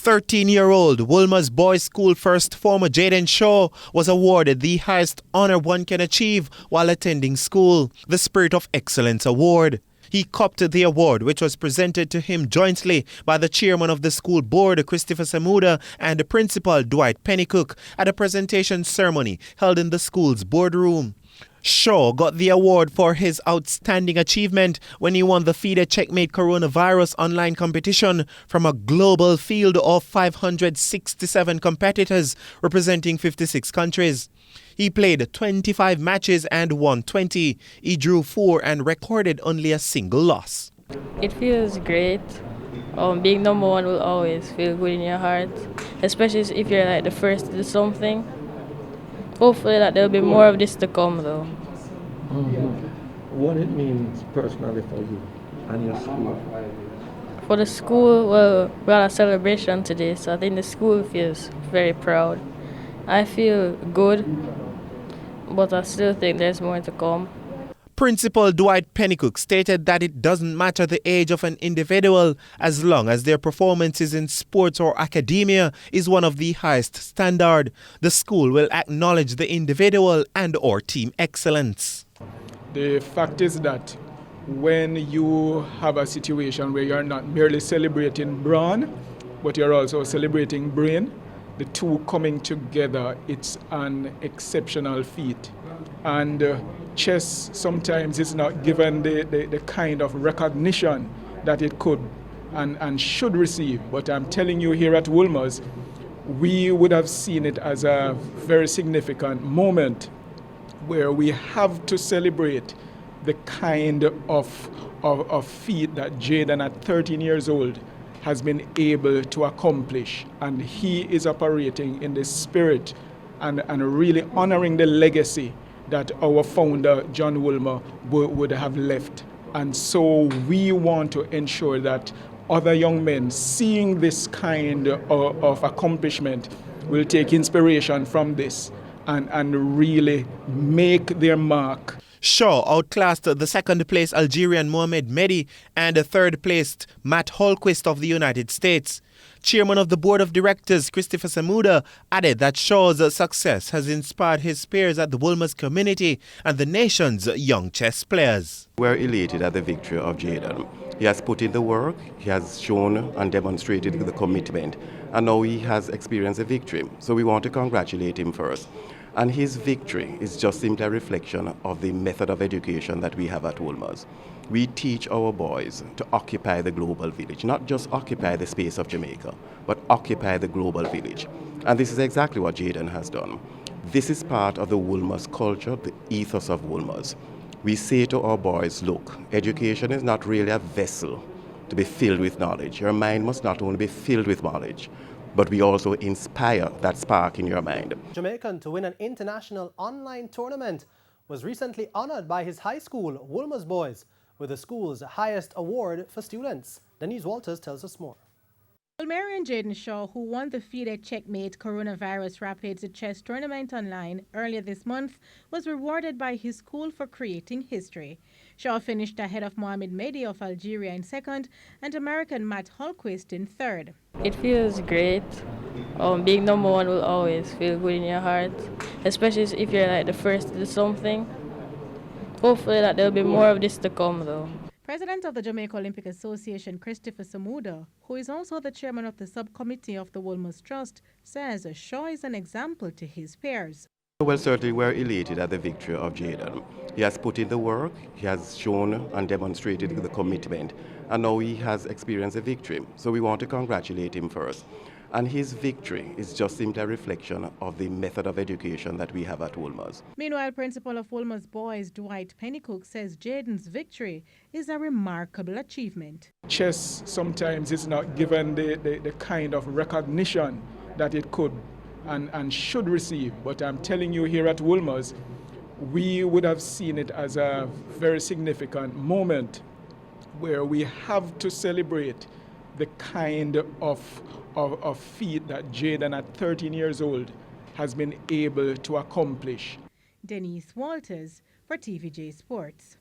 13-year-old Wolmer'S boys' school first former Jaden Shaw was awarded the highest honor one can achieve while attending school, the Spirit of Excellence Award. He copped the award, which was presented to him jointly by the chairman of the school board, Christopher Zemuda, and the principal, Dwight Pennycook, at a presentation ceremony held in the school's boardroom. Shaw got the award for his outstanding achievement when he won the FIDE Checkmate Coronavirus online competition from a global field of 567 competitors representing 56 countries. He played 25 matches and won 20. He drew 4 and recorded only a single loss. It feels great. Being number one will always feel good in your heart, especially if you're like the first to do something. Hopefully that there'll be more of this to come though. What it means personally for you and your school? For the school, well, we had a celebration today, so I think the school feels very proud. I feel good, but I still think there's more to come. Principal Dwight Pennycook stated that it doesn't matter the age of an individual as long as their performances in sports or academia is one of the highest standard. The school will acknowledge the individual and or team excellence. The fact is that when you have a situation where you're not merely celebrating brawn, but you're also celebrating brain, the two coming together, it's an exceptional feat. And chess sometimes is not given the kind of recognition that it could and should receive. But I'm telling you, here at Wolmer'S, we would have seen it as a very significant moment where we have to celebrate the kind of feat that Jaden at 13 years old has been able to accomplish. And he is operating in the spirit and really honoring the legacy that our founder, John Wolmer, would have left. And so we want to ensure that other young men seeing this kind of accomplishment will take inspiration from this and really make their mark. Shaw outclassed the second-placed Algerian Mohamed Mehdi and the third-placed Matt Holquist of the United States. Chairman of the Board of Directors, Christopher Zemuda, added that Shaw's success has inspired his peers at the Wolmer'S community and the nation's young chess players. We're elated at the victory of Jaden. He has put in the work, he has shown and demonstrated the commitment, and now he has experienced a victory. So we want to congratulate him first. And his victory is just simply a reflection of the method of education that we have at Wolmer'S. We teach our boys to occupy the global village, not just occupy the space of Jamaica, but occupy the global village. And this is exactly what Jaden has done. This is part of the Wolmer'S culture, the ethos of Wolmer'S. We say to our boys, look, education is not really a vessel to be filled with knowledge. Your mind must not only be filled with knowledge, but we also inspire that spark in your mind. Jamaican to win an international online tournament was recently honored by his high school, Wolmer'S Boys, with the school's highest award for students. Denise Walters tells us more. Wolmer'S Jaden Shaw, who won the FIDE Checkmate Coronavirus Rapids Chess Tournament online earlier this month, was rewarded by his school for creating history. Shaw finished ahead of Mohamed Mehdi of Algeria in second and American Matt Holquist in third. It feels great. Being number one will always feel good in your heart, especially if you're like the first to do something. Hopefully that there'll be more of this to come though. President of the Jamaica Olympic Association, Christopher Zemuda, who is also the chairman of the subcommittee of the Wolmer'S Trust, says Shaw is an example to his peers. Well, certainly we're elated at the victory of Jaden. He has put in the work, he has shown and demonstrated the commitment, and now he has experienced a victory. So we want to congratulate him first. And his victory is just simply a reflection of the method of education that we have at Wolmer'S. Meanwhile, Principal of Wolmer'S Boys, Dwight Pennycook, says Jaden's victory is a remarkable achievement. Chess sometimes is not given the kind of recognition that it could and should receive. But I'm telling you, here at Wolmer'S, we would have seen it as a very significant moment where we have to celebrate the kind of feat that Jaden at 13 years old has been able to accomplish. Denise Walters for TVJ Sports.